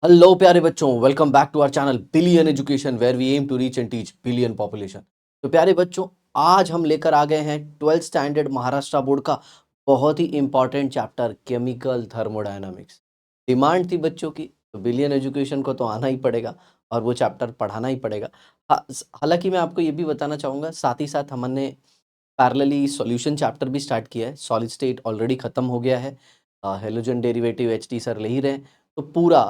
Hello प्यारे बच्चों, welcome back to our channel billion education where we aim to reach and teach billion population. तो प्यारे बच्चों, आज हम लेकर आ गए हैं 12th स्टैंडर्ड महाराष्ट्र बोर्ड का बहुत ही important chapter chemical thermodynamics. Demand थी बच्चों की, तो बिलियन एजुकेशन को तो आना ही पड़ेगा और वो चैप्टर पढ़ाना ही पड़ेगा। हालांकि मैं आपको ये भी बताना चाहूँगा, साथ ही साथ हमने पैरेलली सॉल्यूशन चैप्टर भी स्टार्ट किया है। सॉलिड स्टेट ऑलरेडी खत्म हो गया है, halogen derivative H T sir ले ही रहे हैं। तो पूरा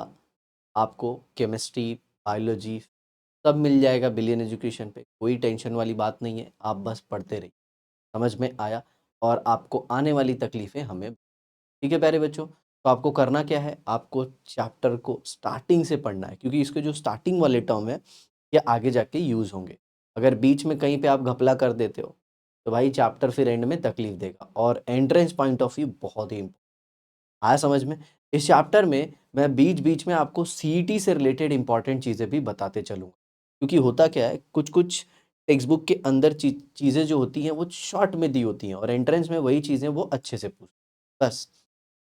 आपको केमिस्ट्री, बायोलॉजी सब मिल जाएगा बिलियन एजुकेशन पे। कोई टेंशन वाली बात नहीं है, आप बस पढ़ते रहिए। समझ में आया? और आपको आने वाली तकलीफ़ें हमें, ठीक है प्यारे बच्चों? तो आपको करना क्या है, आपको चैप्टर को स्टार्टिंग से पढ़ना है, क्योंकि इसके जो स्टार्टिंग वाले टर्म है ये आगे जाके यूज़ होंगे। अगर बीच में कहीं पे आप घपला कर देते हो, तो भाई चैप्टर फिर एंड में तकलीफ़ देगा। और एंट्रेंस पॉइंट ऑफ व्यू बहुत ही आया समझ में? इस चैप्टर में मैं बीच-बीच में आपको सीईटी से रिलेटेड इंपॉर्टेंट चीज़ें भी बताते चलूँगा। क्योंकि होता क्या है, कुछ-कुछ टेक्स्ट बुक के अंदर चीज़ें जो होती हैं वो शॉर्ट में दी होती हैं और एंट्रेंस में वही चीज़ें वो अच्छे से पूछ, बस,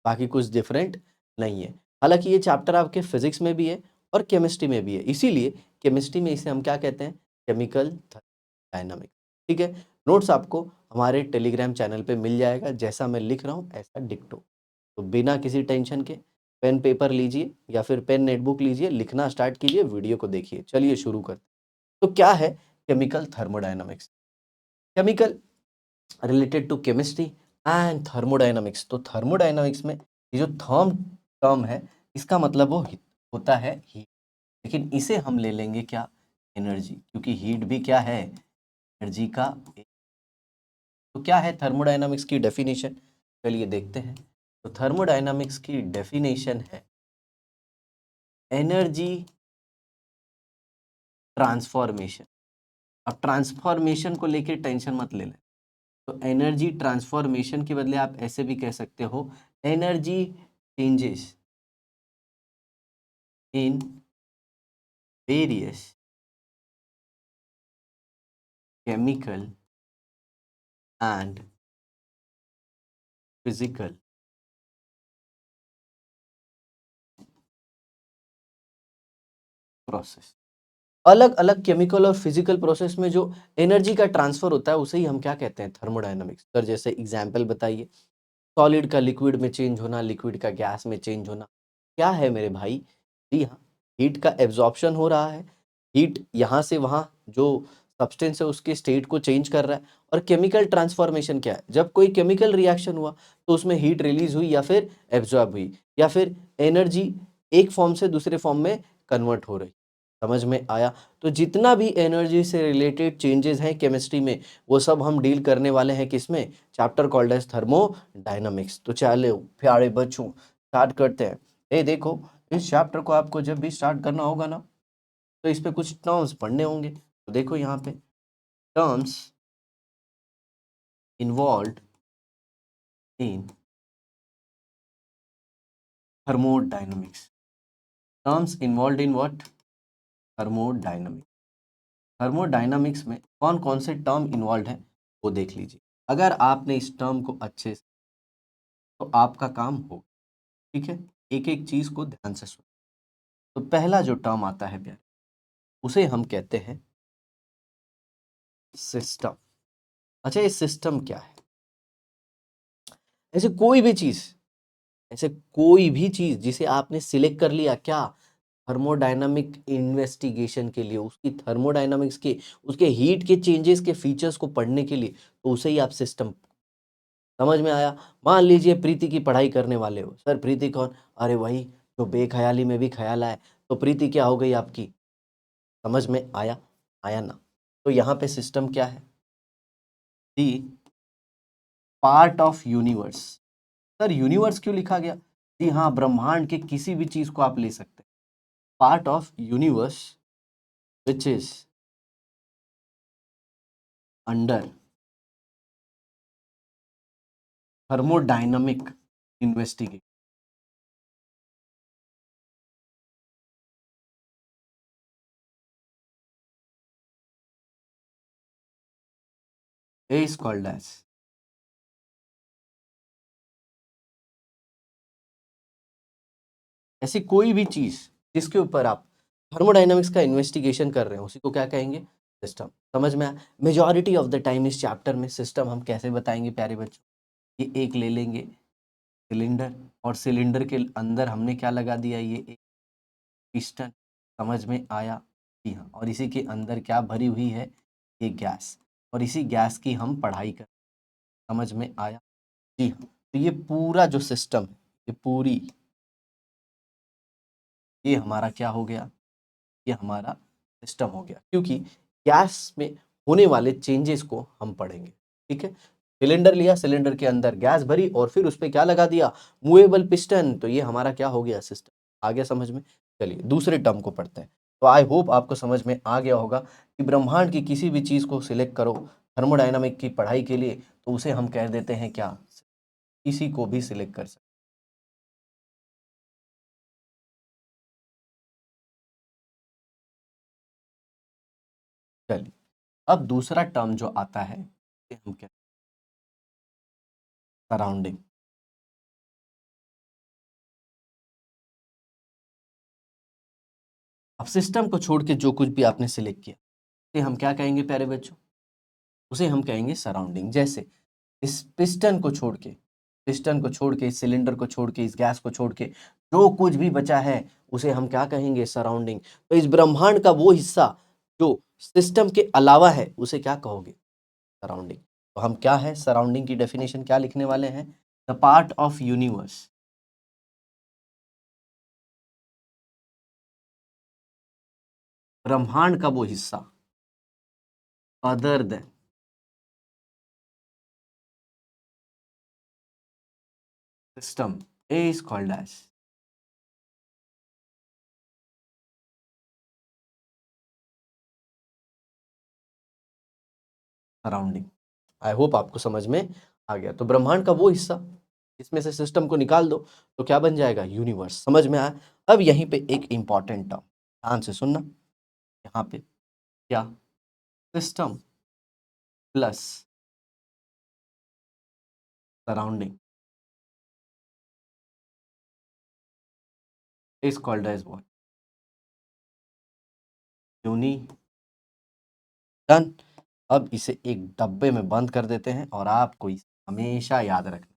बाकी कुछ डिफरेंट नहीं है। हालाँकि ये चैप्टर आपके फिज़िक्स में भी है और केमिस्ट्री में भी है। इसीलिए केमिस्ट्री में इसे हम क्या कहते हैं? Chemical dynamics. ठीक है? नोट्स आपको हमारे टेलीग्राम चैनल पे मिल जाएगा। जैसा मैं लिख रहा हूँ ऐसा डिक्टो। तो बिना किसी टेंशन के पेन पेपर लीजिए या फिर पेन नोटबुक लीजिए, लिखना स्टार्ट कीजिए, वीडियो को देखिए। चलिए शुरू करते हैं। तो क्या है chemical thermodynamics? Chemical related to chemistry and thermodynamics. तो थर्मोडायनामिक्स में ये जो थर्म टर्म है, इसका मतलब वो होता है हीट। लेकिन इसे हम ले लेंगे क्या? एनर्जी, क्योंकि हीट भी क्या है? एनर्जी का तो क्या है थर्मोडायनामिक्स की डेफिनेशन? चलिए देखते हैं। तो थर्मोडायनामिक्स की डेफिनेशन है एनर्जी ट्रांसफॉर्मेशन। अब ट्रांसफॉर्मेशन को लेके टेंशन मत ले लें। तो एनर्जी ट्रांसफॉर्मेशन के बदले आप ऐसे भी कह सकते हो, energy changes in various chemical and physical process. अलग अलग केमिकल और फिजिकल प्रोसेस में जो एनर्जी का ट्रांसफर होता है उसे ही हम क्या कहते हैं? थर्मोडायनामिक्स। सर जैसे एग्जांपल बताइए। सॉलिड का लिक्विड में चेंज होना, लिक्विड का गैस में चेंज होना, क्या है मेरे भाई? जी हाँ, हीट का एब्जॉर्प्शन हो रहा है। हीट यहाँ से वहाँ जो सब्सटेंस है उसके स्टेट को चेंज कर रहा है। और केमिकल ट्रांसफॉर्मेशन क्या है? जब कोई केमिकल रिएक्शन हुआ तो उसमें हीट रिलीज हुई या फिर एब्जॉर्ब हुई या फिर एनर्जी एक फॉर्म से दूसरे फॉर्म में कन्वर्ट हो रही। समझ में आया? तो जितना भी एनर्जी से रिलेटेड चेंजेस हैं केमिस्ट्री में, वो सब हम डील करने वाले हैं किसमें? Chapter called as thermodynamics. तो चलो प्यारे बच्चों, स्टार्ट करते हैं। ये देखो, इस चैप्टर को आपको जब भी स्टार्ट करना होगा ना, तो इस पे कुछ टर्म्स पढ़ने होंगे। तो देखो यहाँ पे terms involve in thermodynamics. Terms involve in what? Thermodynamics. Thermodynamics में कौन कौन से टर्म इन्वॉल्व हैं वो देख लीजिए। अगर आपने इस टर्म को अच्छे से, तो आपका काम हो, ठीक है? एक एक चीज को ध्यान से सुनो। तो पहला जो टर्म आता है प्यारे, उसे हम कहते हैं सिस्टम। अच्छा, ये सिस्टम क्या है? ऐसे कोई भी चीज, ऐसे कोई भी चीज जिसे आपने सिलेक्ट कर लिया क्या? थर्मोडायनामिक इन्वेस्टिगेशन के लिए, उसकी थर्मोडायनामिक्स के, उसके हीट के चेंजेस के फीचर्स को पढ़ने के लिए, तो उसे ही आप सिस्टम। समझ में आया? मान लीजिए प्रीति की पढ़ाई करने वाले हो। सर प्रीति कौन? अरे वही जो बेख्याली में भी ख्याल आए। तो प्रीति क्या हो गई आपकी? समझ में आया? आया ना? तो यहाँ पे सिस्टम क्या है? The part of universe. Sir universe क्यों लिखा गया? जी हाँ, ब्रह्मांड के किसी भी चीज को आप ले सकते हैं। Part of universe which is under thermodynamic investigation is called as. ऐसी कोई भी चीज जिसके ऊपर आप थर्मोडायनामिक्स का इन्वेस्टिगेशन कर रहे हो उसी को क्या कहेंगे, सिस्टम। समझ में आया? मेजॉरिटी ऑफ द टाइम इस चैप्टर में सिस्टम हम कैसे बताएंगे प्यारे बच्चों, ये एक ले लेंगे सिलेंडर, और सिलेंडर के अंदर हमने क्या लगा दिया, ये एक पिस्टन। समझ में आया? जी हाँ। और इसी के अंदर क्या भरी हुई है, ये गैस, और इसी गैस की हम पढ़ाई कर। समझ में आया? जी हाँ। तो ये पूरा जो सिस्टम है, ये पूरी, ये हमारा क्या हो गया, ये हमारा सिस्टम हो गया, क्योंकि गैस में होने वाले चेंजेस को हम पढ़ेंगे। ठीक है, सिलेंडर लिया, सिलेंडर के अंदर गैस भरी और फिर उस पर क्या लगा दिया, मूवेबल पिस्टन, तो ये हमारा क्या हो गया, सिस्टम। आ गया समझ में? चलिए दूसरे टर्म को पढ़ते हैं। तो आई होप आपको समझ में आ गया होगा कि ब्रह्मांड की किसी भी चीज को सिलेक्ट करो थर्मोडायनामिक की पढ़ाई के लिए, तो उसे हम कह देते हैं क्या, किसी को भी सिलेक्ट कर सकते। चलिए, अब दूसरा टर्म जो आता है, उसे हम क्या, सराउंडिंग। अब सिस्टम को छोड़ के जो कुछ भी आपने सिलेक्ट किया उसे हम क्या कहेंगे प्यारे बच्चों, उसे हम कहेंगे सराउंडिंग। जैसे इस पिस्टन को छोड़ के, पिस्टन को छोड़ के, इस सिलेंडर को छोड़ के, इस गैस को छोड़ के जो कुछ भी बचा है उसे हम क्या कहेंगे, सराउंडिंग। तो इस ब्रह्मांड का वो हिस्सा जो सिस्टम के अलावा है उसे क्या कहोगे, सराउंडिंग। तो हम क्या है, सराउंडिंग की डेफिनेशन क्या लिखने वाले हैं, द पार्ट ऑफ यूनिवर्स, ब्रह्मांड का वो हिस्सा other than system is called as surrounding. I hope आपको समझ में आ गया। तो ब्रह्मांड का वो हिस्सा, इसमें से सिस्टम को निकाल दो तो क्या बन जाएगा, यूनिवर्स। समझ में आया? अब यहीं पे एक इंपॉर्टेंट टर्म ध्यान से सुनना, यहाँ पे क्या, system plus surrounding is called as what, uni. Done. अब इसे एक डब्बे में बंद कर देते हैं और आपको इसे हमेशा याद रखना,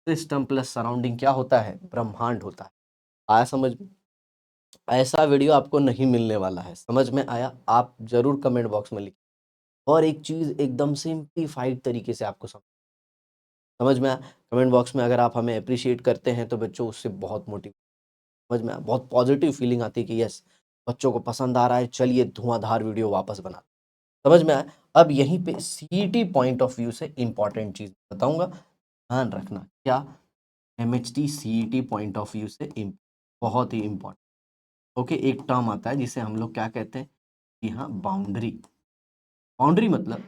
सिस्टम प्लस सराउंडिंग क्या होता है, ब्रह्मांड होता है। आया समझ में? ऐसा वीडियो आपको नहीं मिलने वाला है। समझ में आया? आप जरूर कमेंट बॉक्स में लिखें। और एक चीज एकदम सिंप्लीफाइड तरीके से आपको समझ में आया? कमेंट बॉक्स में अगर आप हमें अप्रिशिएट करते हैं तो बच्चों उससे बहुत मोटिव, समझ में आया, बहुत पॉजिटिव फीलिंग आती है कि यस बच्चों को पसंद आ रहा है, चलिए धुआंधार वीडियो वापस बना। समझ में आया? अब यहीं पे सीईटी पॉइंट ऑफ व्यू से इंपॉर्टेंट चीज बताऊंगा, ध्यान रखना क्या, MHT CET point of view से बहुत ही इंपॉर्टेंट। ओके, एक टर्म आता है जिसे हम लोग क्या कहते हैं, कि हाँ बाउंड्री। बाउंड्री मतलब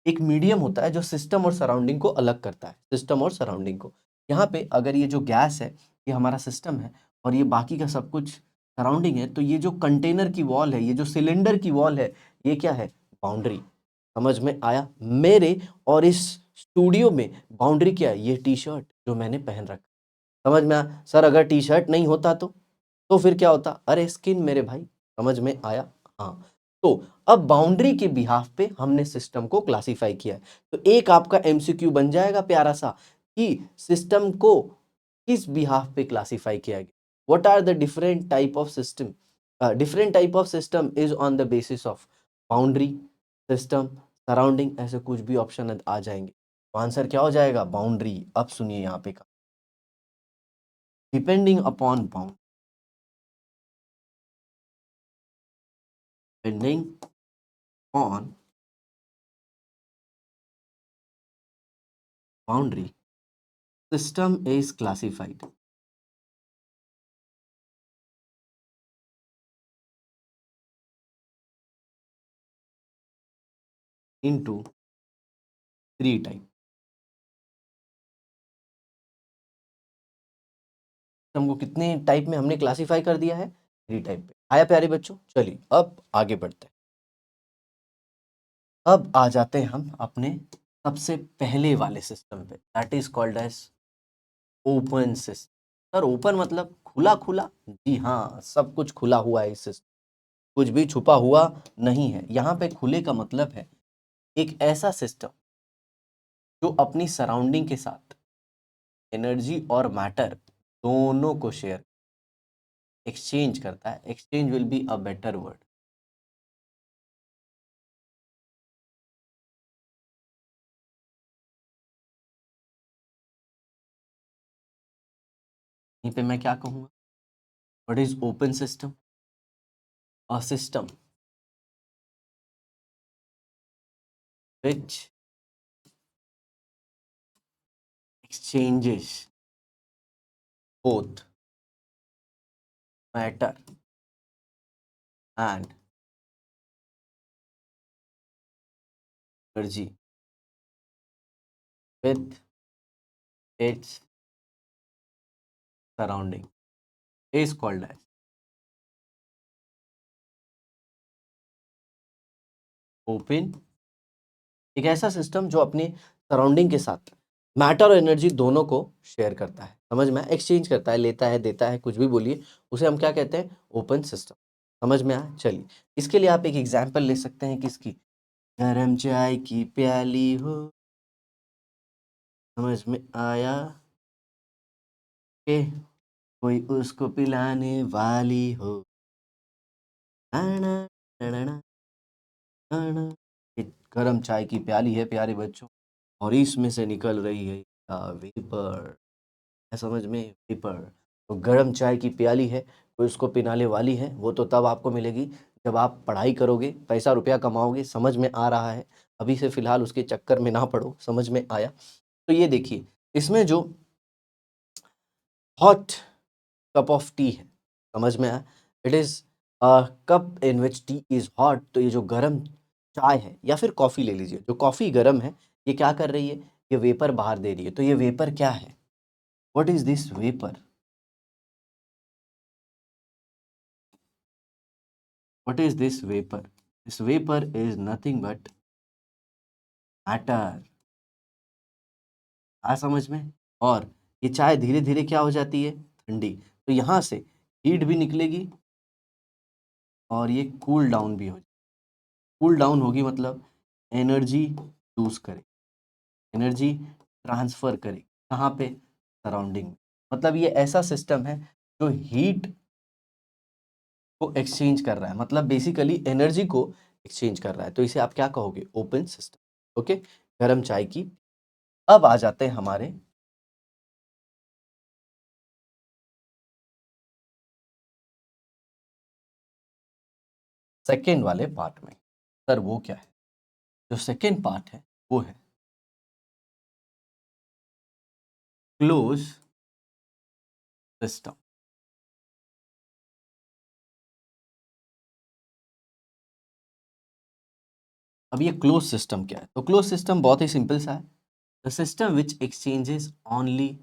एक मीडियम होता है जो सिस्टम और सराउंडिंग को अलग करता है, सिस्टम और सराउंडिंग को। यहाँ पे अगर ये जो गैस है ये हमारा सिस्टम है और ये बाकी का सब कुछ सराउंडिंग है, तो ये जो कंटेनर की वॉल है, ये जो सिलेंडर की वॉल है, ये क्या है, बाउंड्री। समझ में आया? मेरे और इस स्टूडियो में बाउंड्री क्या है, ये टी शर्ट जो मैंने पहन रखा। समझ में आया? सर अगर टी शर्ट नहीं होता तो फिर क्या होता, अरे स्किन मेरे भाई। समझ में आया? हाँ। तो अब बाउंड्री के बिहाफ पे हमने सिस्टम को क्लासिफाई किया है। तो एक आपका एमसीक्यू बन जाएगा प्यारा सा कि सिस्टम को किस बिहाफ पे क्लासिफाई किया गया, what are the different type of system, different type of system is on the basis of boundary, system, surrounding, ऐसे कुछ भी ऑप्शन आ जाएंगे। तो आंसर क्या हो जाएगा, बाउंड्री। अब सुनिए यहाँ पे का, depending upon bound, depending on boundary, system is classified into three type। System को कितने टाइप में हमने क्लासिफाई कर दिया है, थ्री टाइप पे। आया प्यारे बच्चों? चलिए अब आगे बढ़ते हैं। अब आ जाते हैं हम अपने सबसे पहले वाले सिस्टम पे, that is called as open system. Sir open मतलब खुला खुला, जी हाँ, सब कुछ खुला हुआ है इस सिस्टम, कुछ भी छुपा हुआ नहीं है। यहाँ पे खुले का मतलब है एक ऐसा सिस्टम जो अपनी सराउंडिंग के साथ एनर्जी और मैटर दोनों को शेयर एक्सचेंज करता है। Exchange will be a better word. यहीं पे मैं क्या कहूँगा, what is open system? A system which exchanges both matter and energy with its surrounding is called as open. एक ऐसा सिस्टम जो अपने सराउंडिंग के साथ मैटर और एनर्जी दोनों को शेयर करता है, समझ में, एक्सचेंज करता है, लेता है, देता है, कुछ भी बोलिए, उसे हम क्या कहते हैं, ओपन सिस्टम। समझ में आया? चलिए, इसके लिए आप एक एग्जांपल ले सकते हैं, किसकी? गरम चाय की प्याली हो, समझ में आया कि कोई उसको पिलाने वाली हो, ना, ना, ना, ना, ना, ना। एक गरम चाय की प्याली है प्यारे बच्चों, और इसमें से निकल रही है वेपर, है समझ में, वेपर। तो गरम चाय की प्याली है, कोई उसको पिलाने वाली है, वो तो तब आपको मिलेगी जब आप पढ़ाई करोगे, पैसा रुपया कमाओगे। समझ में आ रहा है? अभी से फिलहाल उसके चक्कर में ना पड़ो। समझ में आया? तो ये देखिए, इसमें जो हॉट कप ऑफ टी है, समझ में आया, it is a cup in which T is hot. तो ये जो गरम चाय है, या फिर कॉफी ले लीजिए, जो कॉफी गरम है, ये क्या कर रही है, ये वेपर बाहर दे रही है। तो ये वेपर क्या है? What is this vapour? What is this vapour? This vapour is nothing but matter. आ समझ में? और ये चाय धीरे धीरे क्या हो जाती है, ठंडी। तो यहाँ से हीट भी निकलेगी और ये कूल डाउन भी हो जाएगी। कूल डाउन होगी मतलब एनर्जी लूज करे, एनर्जी ट्रांसफर करे, कहाँ पे, सराउंडिंग में। मतलब ये ऐसा सिस्टम है जो हीट को एक्सचेंज कर रहा है, मतलब बेसिकली एनर्जी को एक्सचेंज कर रहा है। तो इसे आप क्या कहोगे, ओपन सिस्टम। ओके, गरम चाय की। अब आ जाते हैं हमारे सेकेंड वाले पार्ट में। सर वो क्या है? जो सेकेंड पार्ट है वो है क्लोज सिस्टम। अब ये क्लोज सिस्टम क्या है? तो क्लोज सिस्टम बहुत ही सिंपल सा है, the system which exchanges only,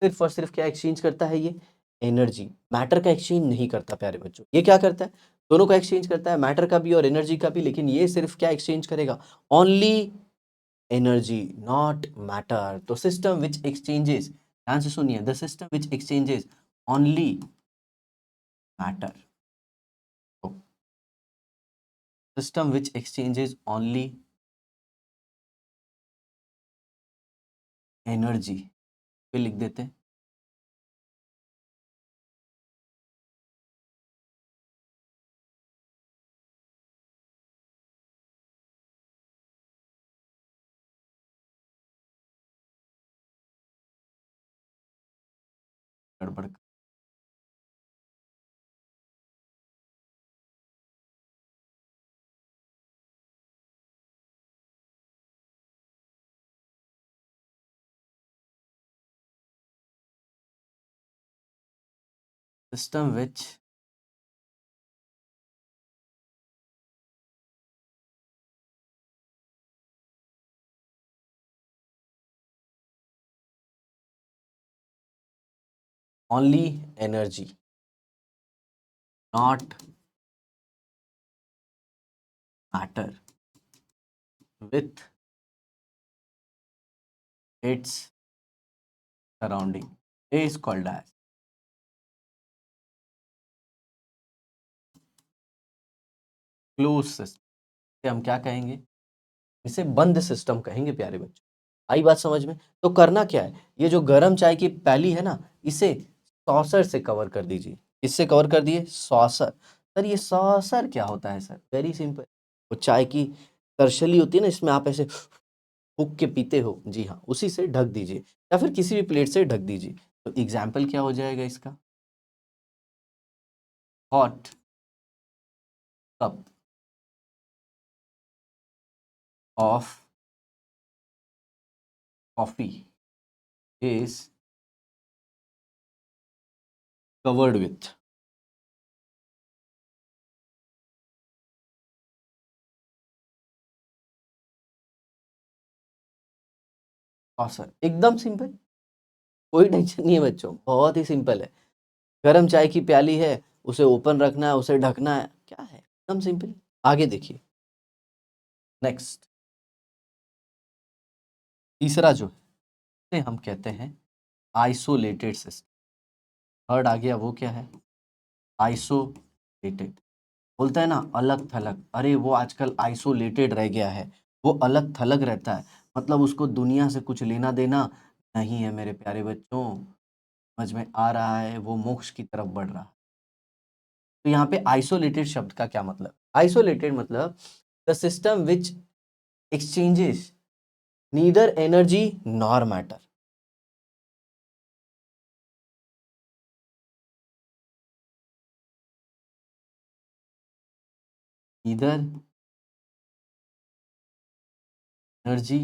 सिर्फ और सिर्फ क्या एक्सचेंज करता है ये, एनर्जी। मैटर का एक्सचेंज नहीं करता प्यारे बच्चों। ये क्या करता है, दोनों का एक्सचेंज करता है, मैटर का भी और एनर्जी का भी, लेकिन ये सिर्फ क्या एक्सचेंज करेगा, ओनली एनर्जी, नॉट मैटर। तो सिस्टम विच एक्सचेंजेस, ध्यान से सुनिए, the system which exchanges only matter. System which exchanges only energy, पे लिख देते हैं। गड़बड़। System which only energy, not matter, with its surrounding, is called as close system, हम क्या कहेंगे, इसे बंद सिस्टम कहेंगे प्यारे बच्चों। आई बात समझ में? तो करना क्या है, ये जो गर्म चाय की प्याली है ना, इसे सॉसर से कवर कर दीजिए। इससे कवर कर दिए, सॉसर। सर ये सॉसर क्या होता है सर? वेरी सिंपल, वो चाय की तरशली होती है ना, इसमें आप ऐसे फूक के पीते हो, जी हाँ, उसी से ढक दीजिए या फिर किसी भी प्लेट से ढक दीजिए। तो एग्जाम्पल क्या हो जाएगा इसका, hot cup of coffee is covered with, saucer. एकदम सिंपल, कोई टेंशन नहीं है बच्चों, बहुत ही सिंपल है। गरम चाय की प्याली है, उसे ओपन रखना है, उसे ढकना है, क्या है, एकदम सिंपल। आगे देखिए, नेक्स्ट, तीसरा जो है हम कहते हैं आइसोलेटेड सिस्टम। थर्ड आ गया, वो क्या है, आइसोलेटेड। बोलता है ना अलग थलग, अरे वो आजकल आइसोलेटेड रह गया है, वो अलग थलग रहता है, मतलब उसको दुनिया से कुछ लेना देना नहीं है मेरे प्यारे बच्चों। समझ में आ रहा है, वो मोक्ष की तरफ बढ़ रहा है। तो यहाँ पे आइसोलेटेड शब्द का क्या मतलब, आइसोलेटेड मतलब the system which exchanges neither energy nor matter. Neither energy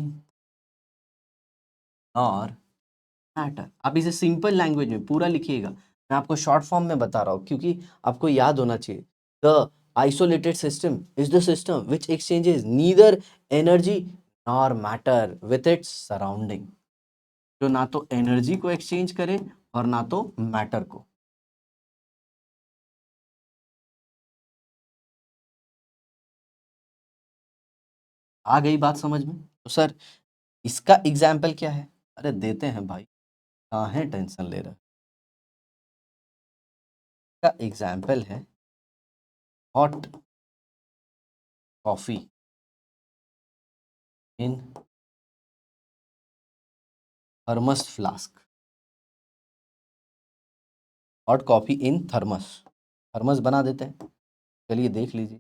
और मैटर। आप इसे सिंपल लैंग्वेज में पूरा लिखिएगा, मैं आपको शॉर्ट फॉर्म में बता रहा हूँ क्योंकि आपको याद होना चाहिए। The isolated system is the system which exchanges neither energy nor matter with its surrounding. जो ना तो एनर्जी को एक्सचेंज करे और ना तो मैटर को। आ गई बात समझ में? तो सर इसका एग्जाम्पल क्या है, अरे देते हैं भाई, कहाँ है टेंशन ले रहा। का एग्जाम्पल है hot coffee in thermos flask. Hot coffee in thermos, thermos बना देते हैं, चलिए देख लीजिए।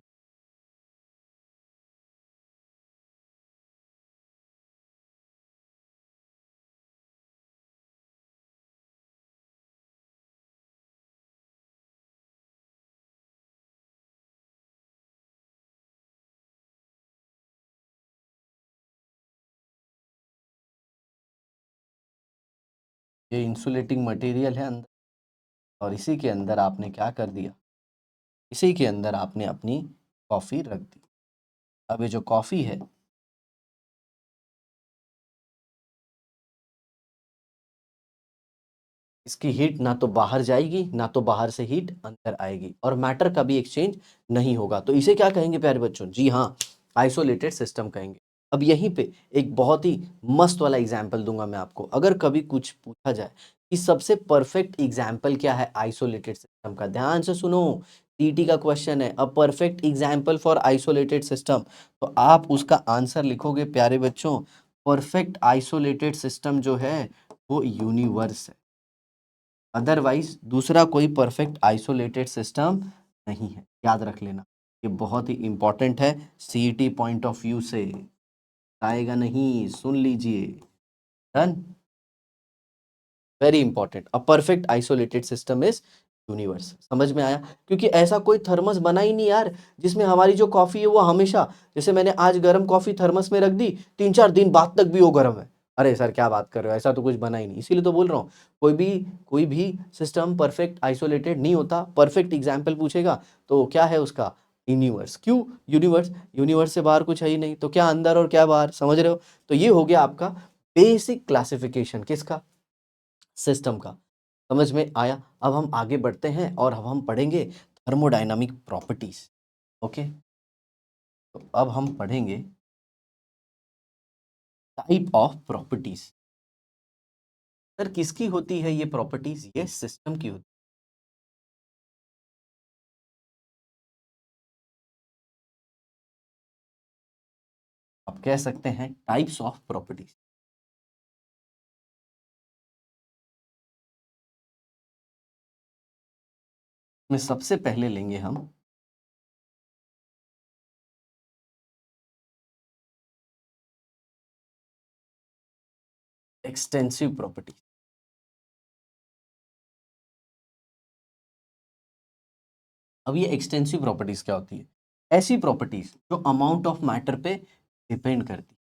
ये इंसुलेटिंग मटेरियल है अंदर, और इसी के अंदर आपने क्या कर दिया, इसी के अंदर आपने अपनी कॉफी रख दी। अब ये जो कॉफी है, इसकी हीट ना तो बाहर जाएगी ना तो बाहर से हीट अंदर आएगी, और मैटर का भी एक्सचेंज नहीं होगा। तो इसे क्या कहेंगे प्यारे बच्चों, जी हाँ, आइसोलेटेड सिस्टम कहेंगे। अब यहीं पे एक बहुत ही मस्त वाला एग्जाम्पल दूंगा मैं आपको। अगर कभी कुछ पूछा जाए कि सबसे परफेक्ट एग्जाम्पल क्या है आइसोलेटेड सिस्टम का, ध्यान से सुनो, सीटी का क्वेश्चन है, a perfect example for isolated system, तो आप उसका आंसर लिखोगे प्यारे बच्चों, परफेक्ट आइसोलेटेड सिस्टम जो है वो यूनिवर्स है। अदरवाइज दूसरा कोई परफेक्ट आइसोलेटेड सिस्टम नहीं है, याद रख लेना, ये बहुत ही इंपॉर्टेंट है सीईटी पॉइंट ऑफ व्यू से, आएगा नहीं, सुन लीजिए। Done, very important, a perfect isolated system is universe. समझ में आया? क्योंकि ऐसा कोई थर्मस बना ही नहीं यार जिसमें हमारी जो कॉफी है वो हमेशा, जैसे मैंने आज गर्म कॉफी थर्मस में रख दी, 3-4 दिन बाद तक भी वो गर्म है। अरे सर क्या बात कर रहे हो, ऐसा तो कुछ बना ही नहीं। इसीलिए तो बोल रहा हूँ, कोई भी सिस्टम परफेक्ट आइसोलेटेड नहीं होता। परफेक्ट एग्जाम्पल पूछेगा तो क्या है उसका, यूनिवर्स। क्यों यूनिवर्स, यूनिवर्स से बाहर कुछ है ही नहीं, तो क्या अंदर और क्या बाहर, समझ रहे हो? तो ये हो गया आपका बेसिक क्लासिफिकेशन किसका, सिस्टम का। समझ में आया? अब हम आगे बढ़ते हैं और अब हम पढ़ेंगे थर्मोडायनामिक प्रॉपर्टीज। ओके, तो अब हम पढ़ेंगे टाइप ऑफ प्रॉपर्टीज। सर किसकी होती है ये प्रॉपर्टीज, ये सिस्टम की होती आप कह सकते हैं टाइप्स ऑफ प्रॉपर्टीज। में सबसे पहले लेंगे हम एक्सटेंसिव प्रॉपर्टी। अब ये एक्सटेंसिव प्रॉपर्टीज क्या होती है? ऐसी प्रॉपर्टीज जो अमाउंट ऑफ मैटर पे डिपेंड करती है।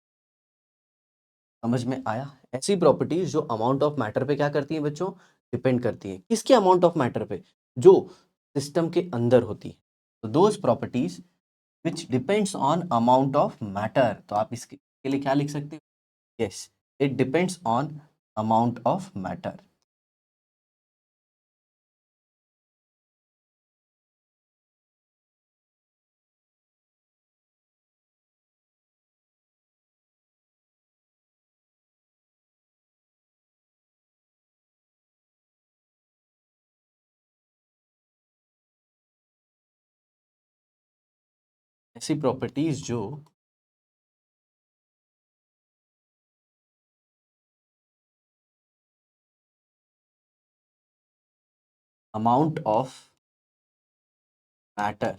समझ में आया? ऐसी प्रॉपर्टीज जो अमाउंट ऑफ मैटर पे क्या करती हैं बच्चों? डिपेंड करती हैं। किसके अमाउंट ऑफ मैटर पे? जो सिस्टम के अंदर होती है। तो those properties which depends on amount of matter, तो आप इसके के लिए क्या लिख सकते हो? Yes, it depends on amount of matter. ऐसी प्रॉपर्टीज जो amount of matter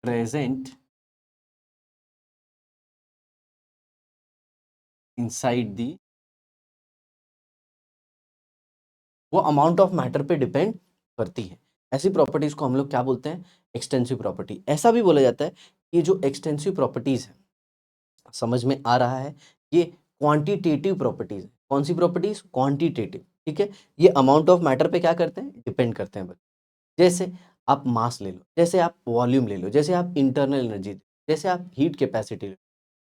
present inside the, वो अमाउंट ऑफ मैटर पे डिपेंड करती है। ऐसी प्रॉपर्टीज को हम लोग क्या बोलते हैं? Extensive property. ऐसा भी बोला जाता है कि जो एक्सटेंसिव प्रॉपर्टीज है, समझ में आ रहा है, ये क्वांटिटेटिव प्रॉपर्टीज है। कौन सी प्रॉपर्टीज? क्वांटिटेटिव। ठीक है, ये अमाउंट ऑफ मैटर पे क्या करते हैं? डिपेंड करते हैं। जैसे आप मास ले लो, जैसे आप वॉल्यूम ले लो, जैसे आप इंटरनल एनर्जी, जैसे आप हीट कैपेसिटी लो।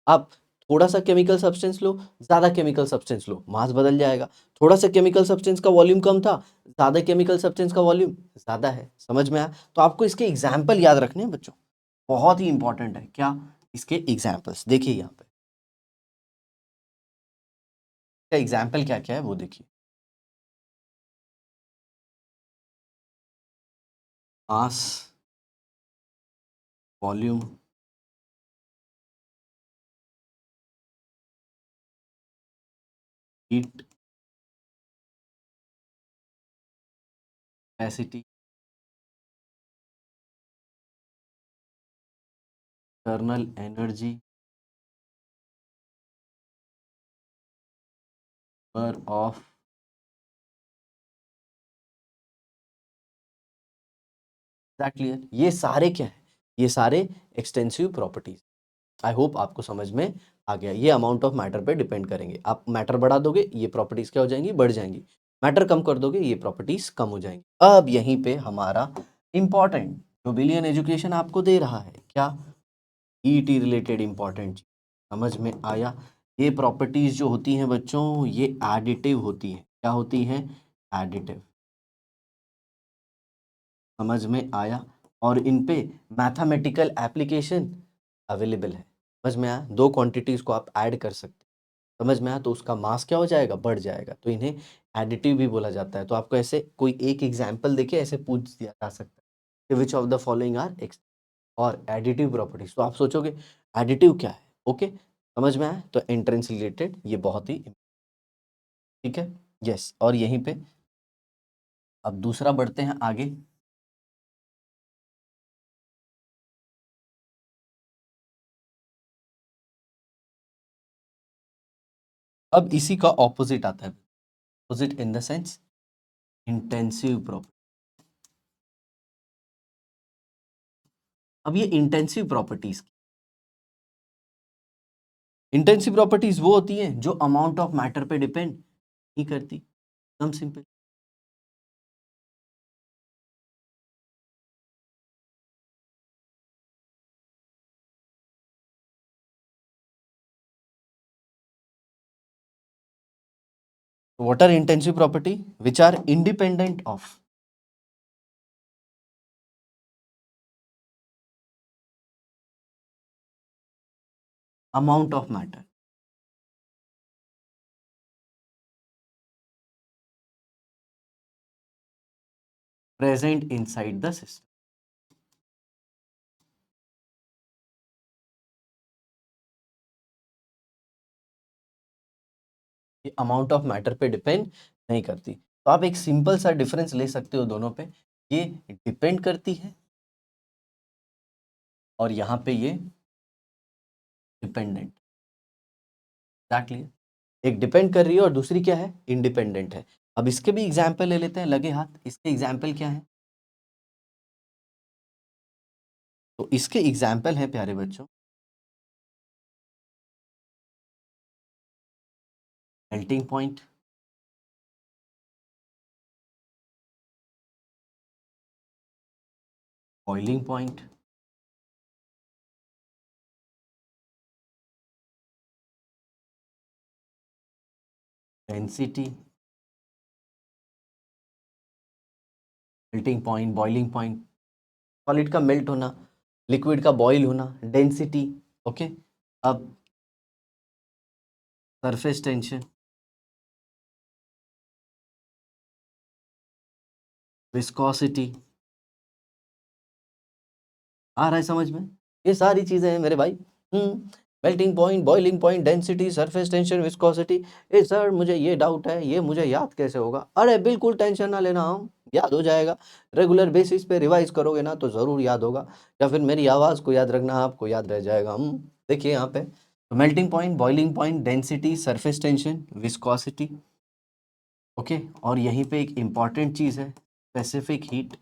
आप थोड़ा सा केमिकल सब्सटेंस लो, ज्यादा केमिकल सब्सटेंस लो, मास बदल जाएगा। थोड़ा सा केमिकल सब्सटेंस का वॉल्यूम कम था, ज्यादा केमिकल सब्सटेंस का वॉल्यूम ज्यादा है। समझ में आया? तो आपको इसके एग्जाम्पल याद रखने हैं बच्चों, बहुत ही इंपॉर्टेंट है। क्या? इसके एग्जाम्पल्स देखिए यहाँ पे। इसका एग्जाम्पल क्या क्या है वो देखिए। Mass, volume, heat capacity, internal energy पर ऑफ। क्लियर? ये सारे क्या है? ये सारे एक्सटेंसिव प्रॉपर्टीज। आई होप आपको समझ में आ गया। ये अमाउंट ऑफ मैटर पे डिपेंड करेंगे। आप मैटर बढ़ा दोगे, ये प्रॉपर्टीज क्या हो जाएंगी? बढ़ जाएंगी। मैटर कम कर दोगे, ये प्रॉपर्टीज कम हो जाएंगी। अब यहीं पे हमारा इंपॉर्टेंट जो बिलियन एजुकेशन आपको दे रहा है, क्या? ET related important. समझ में आया? ये प्रॉपर्टीज जो होती हैं बच्चों, ये एडिटिव होती हैं। क्या होती हैं? एडिटिव। समझ में आया? और इन पे मैथमेटिकल एप्लीकेशन अवेलेबल है। समझ में आया? दो क्वांटिटीज को आप ऐड कर सकते हैं। समझ में आया? तो उसका मास क्या हो जाएगा? बढ़ जाएगा। तो इन्हें एडिटिव भी बोला जाता है। तो आपको ऐसे कोई एक एग्जाम्पल देके ऐसे पूछ दिया जा सकता है, which of the following are ex और एडिटिव प्रॉपर्टीज। तो आप सोचोगे एडिटिव क्या है? ओके, समझ में आया? तो एंट्रेंस रिलेटेड ये बहुत ही ठीक है। यस, और यहीं पे अब दूसरा बढ़ते हैं आगे। अब इसी का ऑपोजिट आता है। Opposite in the sense intensive property. अब ये इंटेंसिव प्रॉपर्टीज, इंटेंसिव प्रॉपर्टीज वो होती हैं जो अमाउंट ऑफ मैटर पे डिपेंड नहीं करती। एकदम simple. What are intensive property? Which are independent of amount of matter present inside the system. ये अमाउंट ऑफ मैटर पे डिपेंड नहीं करती। तो आप एक सिंपल सा डिफरेंस ले सकते हो दोनों पे, ये डिपेंड करती है और यहाँ पे ये डिपेंडेंट। एग्जैक्टली, एक डिपेंड कर रही है और दूसरी क्या है, इंडिपेंडेंट है। अब इसके भी एग्जाम्पल ले लेते हैं, लगे हाथ। इसके एग्जाम्पल क्या है? तो इसके एग्जाम्पल है प्यारे बच्चों, melting point, boiling point, density, melting point, boiling point, solid का मेल्ट होना, लिक्विड का बॉईल होना, डेंसिटी। ओके, अब सरफेस टेंशन, विस्कोसिटी। आ रहा है समझ में? ये सारी चीजें हैं मेरे भाई। Melting point, boiling point, density, surface tension, viscosity. ए सर मुझे ये डाउट है, ये मुझे याद कैसे होगा? अरे बिल्कुल टेंशन ना लेना, हम याद हो जाएगा। रेगुलर बेसिस पे रिवाइज करोगे ना तो जरूर याद होगा, या फिर मेरी आवाज को याद रखना, आपको याद रह जाएगा। हम देखिए यहाँ पे, तो melting point, boiling point, density, surface tension, viscosity. Okay, और यहीं पे एक इंपॉर्टेंट चीज है, स्पेसिफिक हीट।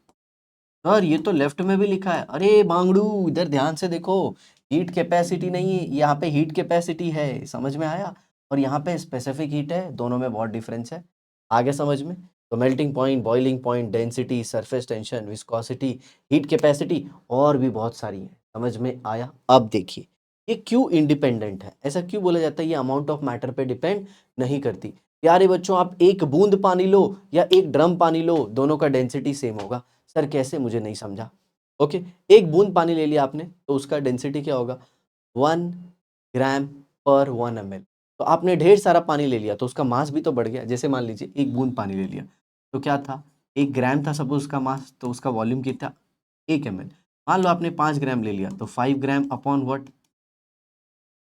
सर ये तो लेफ्ट में भी लिखा है। अरे बांगड़ू, इधर ध्यान से देखो, हीट कैपेसिटी नहीं है यहाँ पे, हीट कैपेसिटी है, समझ में आया? और यहाँ पे स्पेसिफिक हीट है, दोनों में बहुत डिफरेंस है। आगे समझ में? तो melting point, boiling point, density, surface tension, viscosity, heat capacity, और भी बहुत सारी है। समझ में आया? अब देखिए, ये क्यों इंडिपेंडेंट है, ऐसा क्यों बोला जाता है ये अमाउंट ऑफ मैटर पे डिपेंड नहीं करती? प्यारे बच्चों, आप एक बूंद पानी लो या एक ड्रम पानी लो, दोनों का डेंसिटी सेम होगा। सर कैसे, मुझे नहीं समझा। ओके, एक बूंद पानी ले लिया आपने तो उसका डेंसिटी क्या होगा? 1 ग्राम/1 ml। तो आपने ढेर सारा पानी ले लिया तो उसका मास भी तो बढ़ गया। जैसे मान लीजिए एक बूंद पानी ले लिया तो क्या था, 1 ग्राम था सपोज उसका मास, तो उसका वॉल्यूम कितना, 1 ml। मान लो आपने 5 ग्राम ले लिया तो 5 ग्राम अपॉन वट,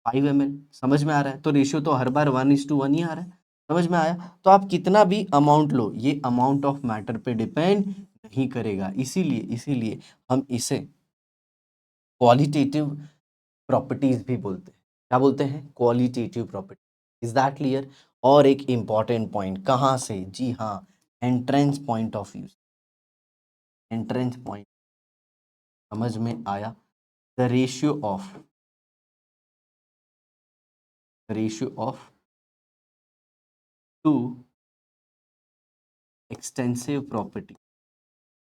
5 ml। समझ में आ रहा है? तो रेशियो तो हर बार 1:1 ही आ रहा है। समझ में आया? तो आप कितना भी अमाउंट लो, ये अमाउंट ऑफ मैटर पे डिपेंड नहीं करेगा। इसीलिए इसीलिए हम इसे क्वालिटेटिव प्रॉपर्टीज भी बोलते हैं। क्या बोलते हैं? Qualitative property. Is that clear? और एक इंपॉर्टेंट पॉइंट, कहाँ से? जी हाँ, entrance point of view. Entrance point, समझ में आया? The ratio of two extensive property.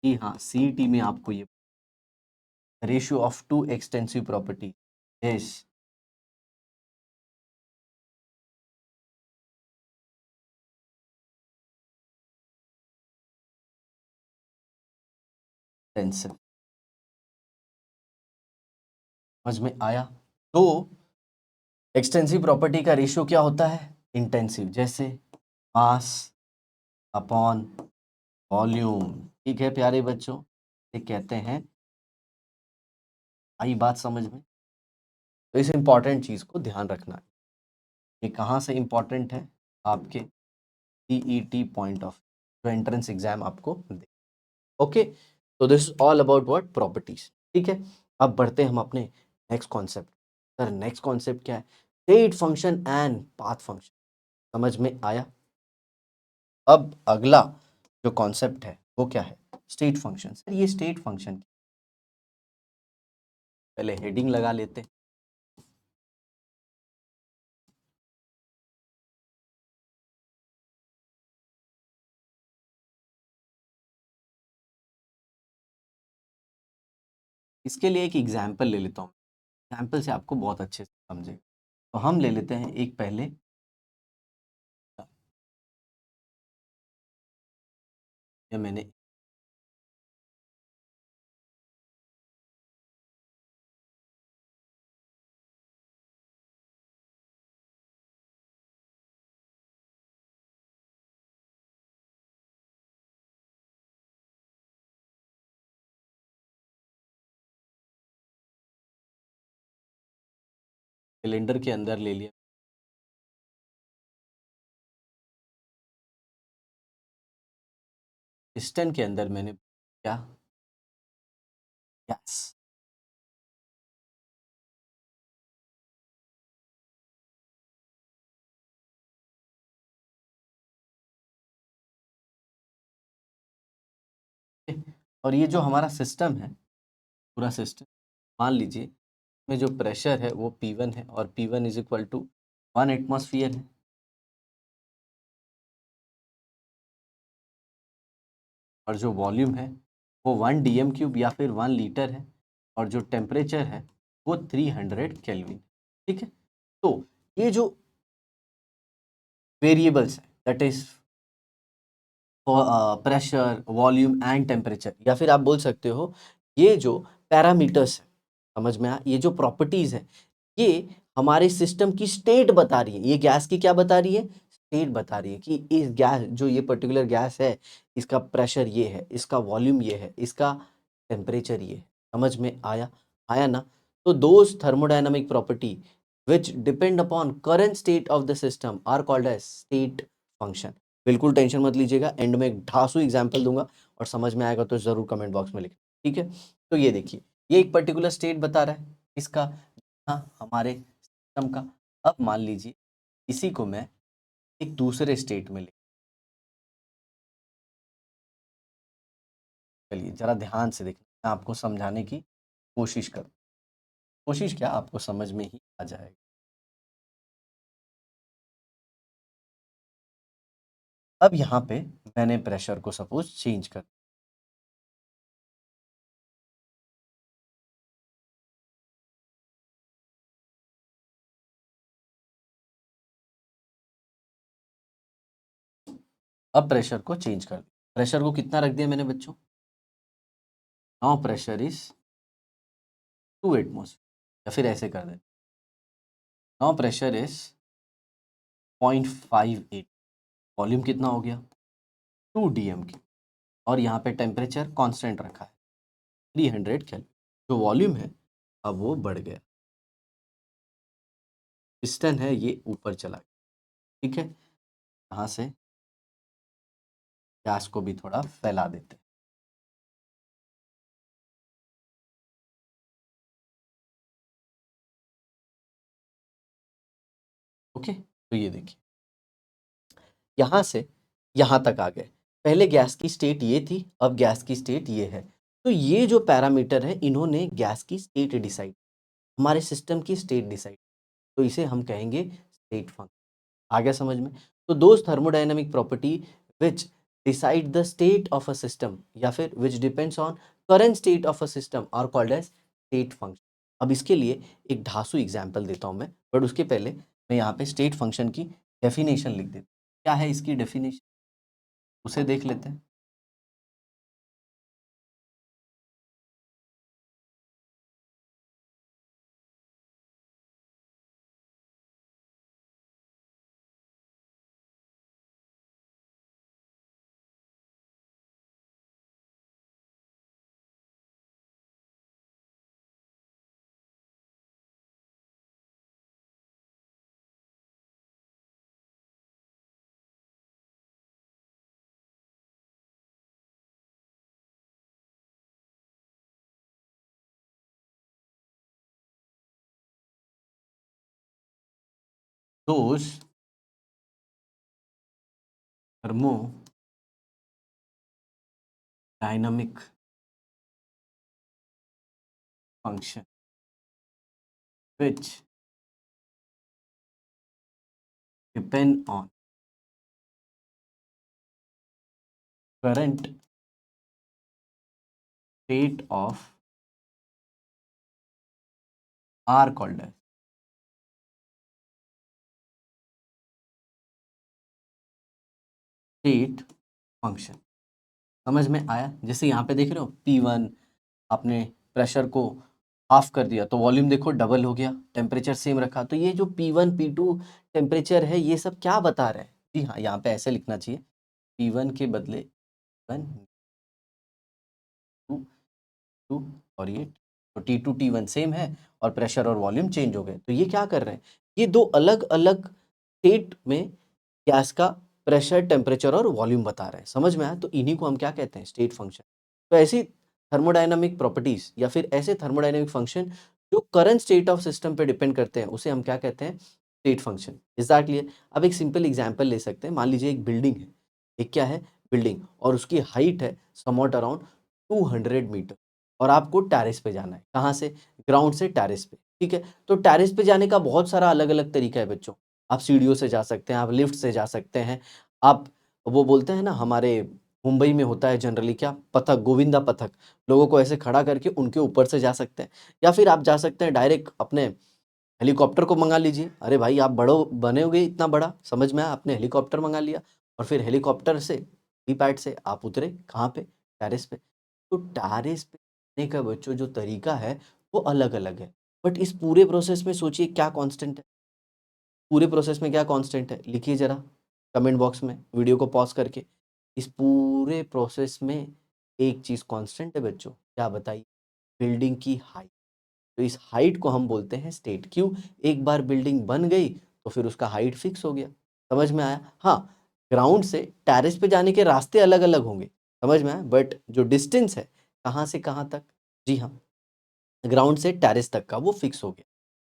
जी हाँ, सीईटी में आपको ये ratio of two extensive property is extensive. समझ में आया? तो एक्सटेंसिव प्रॉपर्टी का रेशियो क्या होता है? इंटेंसिव। जैसे मास अपॉन वॉल्यूम। ठीक है प्यारे बच्चों, ये कहते हैं। आई बात समझ में? तो इस इंपॉर्टेंट चीज को ध्यान रखना है। ये कहाँ से इंपॉर्टेंट है? आपके सीईटी पॉइंट ऑफ, जो एंट्रेंस एग्जाम आपको दे। ओके, तो this is all about what, properties. ठीक है, अब बढ़ते हैं हम अपने next concept. Sir next concept क्या है? State function and path function. समझ में आया? अब अगला जो कॉन्सेप्ट है वो क्या है? State function. सर ये स्टेट फंक्शन, पहले हेडिंग लगा लेते हैं। इसके लिए एक एग्जाम्पल ले लेता हूँ, एग्जाम्पल से आपको बहुत अच्छे से समझे। तो हम ले लेते हैं एक पहले, ये मैंने सिलेंडर के अंदर ले लिया। पिस्टन के अंदर मैंने क्या गैस। और ये जो हमारा सिस्टम है, पूरा सिस्टम, मान लीजिए में जो प्रेशर है वो P1 है और P1 is equal to 1 atmosphere है, और जो वॉल्यूम है वो 1 dm³ या फिर 1 लीटर है, और जो टेम्परेचर है वो 300 केल्विन। ठीक है, तो ये जो वेरिएबल्स है that is pressure, volume and temperature, या फिर आप बोल सकते हो ये जो पैरामीटर्स है, समझ में आया, ये जो प्रॉपर्टीज है ये हमारे सिस्टम की स्टेट बता रही है। ये गैस की क्या बता रही है? स्टेट बता रही है कि इस गैस, जो ये पर्टिकुलर गैस है, इसका प्रेशर ये है, इसका वॉल्यूम ये है, इसका टेम्परेचर ये है। समझ में आया? आया ना? तो those thermodynamic property which depend upon current state of the system are called as state function। बिल्कुल टेंशन मत लीजिएगा, एंड में एक ढासू एग्जाम्पल दूंगा और समझ में आएगा तो जरूर कमेंट बॉक्स में लिखें। ठीक है, तो ये देखिए, ये एक पर्टिकुलर स्टेट बता रहा है इसका, हाँ, हमारे सिस्टम का। अब मान लीजिए इसी को मैं एक दूसरे स्टेट में ले, चलिए जरा ध्यान से देखना, मैं आपको समझाने की कोशिश करूँ, कोशिश क्या, आपको समझ में ही आ जाएगा। अब यहाँ पे मैंने प्रेशर को सपोज चेंज कर, अब प्रेशर को चेंज कर दिया, प्रेशर को कितना रख दिया मैंने बच्चों? नाउ प्रेशर इज 2 एटमॉस्फेयर, या फिर ऐसे कर दें, नाउ प्रेशर इज 0.58, वॉल्यूम कितना हो गया? 2 dm³, और यहाँ पे टेम्परेचर कांस्टेंट रखा है 300 केल्विन। जो वॉल्यूम है अब वो बढ़ गया, पिस्टन है ये ऊपर चला गया। ठीक है, यहाँ से गैस को भी थोड़ा फैला देते हैं। ओके, तो ये देखिए यहाँ से यहाँ तक आ गए। पहले गैस की स्टेट ये थी, अब गैस की स्टेट ये है। तो ये जो पैरामीटर है इन्होंने गैस की स्टेट डिसाइड, हमारे सिस्टम की स्टेट डिसाइड, तो इसे हम कहेंगे स्टेट फंक्शन। आ गया समझ में? तो those thermodynamic property which decide the state of a system या फिर which depends on current state of a system are called as state function. अब इसके लिए एक ढासू एग्जाम्पल देता हूं मैं, बट उसके पहले मैं यहाँ पे स्टेट फंक्शन की डेफिनेशन लिख देता हूँ। क्या है इसकी डेफिनेशन, उसे देख लेते हैं। Those thermodynamic function which depend on current state of are called as state function. समझ में आया? जैसे यहाँ पे देख रहे हो P1, आपने प्रेशर को हाफ कर दिया तो वॉल्यूम देखो डबल हो गया, टेम्परेचर सेम रखा, तो ये जो P1 P2 टेम्परेचर है ये सब क्या बता रहे हैं? जी हाँ, यहाँ पे ऐसे लिखना चाहिए, P1 के बदले 1 2 2, और ये तो T2 T1 सेम है और प्रेशर और वॉल्यूम चेंज हो गए। तो ये क्या कर रहे हैं, ये दो अलग अलग स्टेट में गैस का प्रेशर, टेम्परेचर और वॉल्यूम बता रहे हैं। समझ में आया? तो इन्हीं को हम क्या कहते हैं? State function. तो ऐसी थर्मोडायनामिक प्रॉपर्टीज या फिर ऐसे थर्मोडायनामिक फंक्शन जो करंट स्टेट ऑफ सिस्टम पे डिपेंड करते हैं, उसे हम क्या कहते हैं? State function. Is that clear? अब एक सिंपल एग्जांपल ले सकते हैं। मान लीजिए एक बिल्डिंग है, एक क्या है? बिल्डिंग, और उसकी हाइट है समवॉट अराउंड 200 मीटर, और आपको टेरेस पे जाना है। कहाँ से? ग्राउंड से टेरेस पे। ठीक है, तो टेरेस पे जाने का बहुत सारा अलग अलग तरीका है बच्चों। आप सीढ़ियों से जा सकते हैं, आप लिफ्ट से जा सकते हैं, आप वो बोलते हैं ना, हमारे मुंबई में होता है जनरली क्या, पथक, गोविंदा पथक, लोगों को ऐसे खड़ा करके उनके ऊपर से जा सकते हैं। या फिर आप जा सकते हैं डायरेक्ट अपने हेलीकॉप्टर को मंगा लीजिए। अरे भाई, आप बड़ो बने इतना बड़ा, समझ में आया? आपने हेलीकॉप्टर मंगा लिया और फिर हेलीकॉप्टर से हेलीपैड से आप उतरे कहाँ पे? टेरेस पे। तो टेरेस पे जाने का बच्चों जो तरीका है वो अलग अलग है। बट इस पूरे प्रोसेस में सोचिए क्या कांस्टेंट है? पूरे प्रोसेस में क्या कांस्टेंट है? लिखिए जरा कमेंट बॉक्स में, वीडियो को पॉज करके। इस पूरे प्रोसेस में एक चीज कांस्टेंट है बच्चों, क्या बताइए? बिल्डिंग की हाइट। तो इस हाइट को हम बोलते हैं स्टेट। क्यों? एक बार बिल्डिंग बन गई तो फिर उसका हाइट फिक्स हो गया। समझ में आया? हाँ, ग्राउंड से टेरेस पे जाने के रास्ते अलग अलग होंगे, समझ में आया, बट जो डिस्टेंस है कहाँ से कहाँ तक, जी हाँ, ग्राउंड से टेरेस तक का, वो फिक्स हो गया।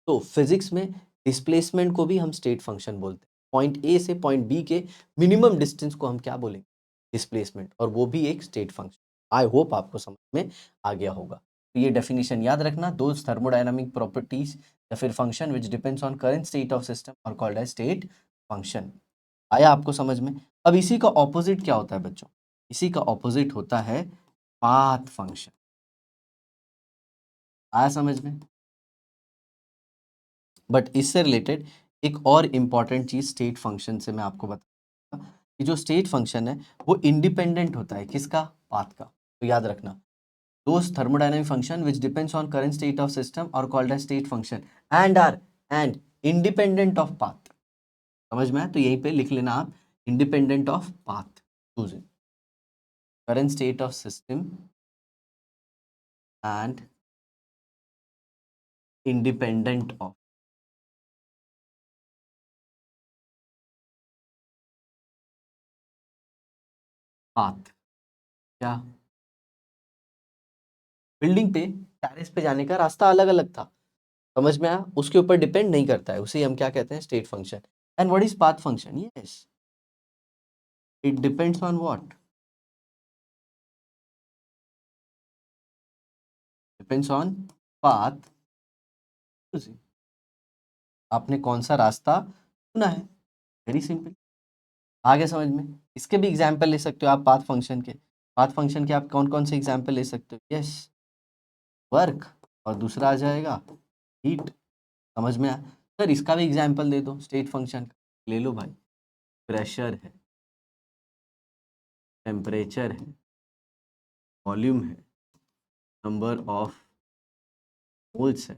तो फिजिक्स में डिस्प्लेसमेंट को भी हम स्टेट फंक्शन बोलते हैं। पॉइंट ए से पॉइंट बी के मिनिमम डिस्टेंस को हम क्या बोलेंगे? डिस्प्लेसमेंट, और वो भी एक स्टेट फंक्शन। आई होप आपको समझ में आ गया होगा। तो ये डेफिनेशन याद रखना, दोज थर्मोडायनामिक प्रॉपर्टीज या फिर function which depends on current state of system और कॉल्ड एज स्टेट फंक्शन। आया आपको समझ में? अब इसी का ऑपोजिट क्या होता है बच्चों? इसी का ऑपोजिट होता है पाथ फंक्शन। आया समझ में? बट इससे रिलेटेड एक और इम्पॉर्टेंट चीज स्टेट फंक्शन से मैं आपको बताऊंगा कि जो स्टेट फंक्शन है वो इंडिपेंडेंट होता है किसका? पाथ का। तो याद रखना, those thermodynamic function which depends on current state of system are called as state function and are and independent of path। समझ में आया? तो यहीं पे लिख लेना आप, independent of path choosing current state of system and independent of path। क्या? बिल्डिंग पे टेरेस पे जाने का रास्ता अलग अलग था, समझ में आया? उसके ऊपर डिपेंड नहीं करता है, उसे हम क्या कहते हैं? State function. And what is path function? Yes, it depends on what? Depends on path. आपने कौन सा रास्ता चुना है, वेरी सिंपल। आगे समझ में? इसके भी एग्जाम्पल ले सकते हो आप पाथ फंक्शन के। पाथ फंक्शन के आप कौन कौन से एग्जाम्पल ले सकते हो? यस, वर्क, और दूसरा आ जाएगा हीट। समझ में आया? सर इसका भी एग्जाम्पल दे दो स्टेट फंक्शन का। ले लो भाई, प्रेशर है, टेम्परेचर है, वॉल्यूम है, नंबर ऑफ मोल्स है,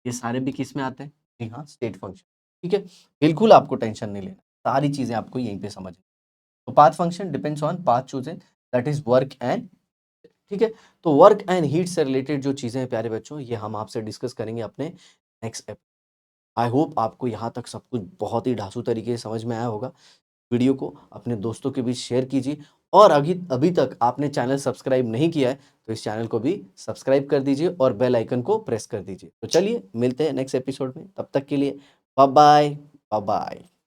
ये सारे भी किस में आते हैं? जी हाँ, स्टेट फंक्शन। ठीक है, बिल्कुल आपको टेंशन नहीं लेना, सारी चीजें आपको यहीं पे समझ। तो path function depends on path chosen, that is work and. ठीक है, तो वर्क एंड हीट से रिलेटेड जो चीजें हैं प्यारे बच्चों, ये हम आपसे डिस्कस करेंगे अपने नेक्स्ट एप। आई होप आपको यहाँ तक सब कुछ बहुत ही ढांसू तरीके से समझ में आया होगा। वीडियो को अपने दोस्तों के बीच शेयर कीजिए, और अभी अभी तक आपने चैनल सब्सक्राइब नहीं किया है तो इस चैनल को भी सब्सक्राइब कर दीजिए और बेल आइकन को प्रेस कर दीजिए। तो चलिए मिलते हैं नेक्स्ट एपिसोड में, तब तक के लिए बाय बाय। Bye bye.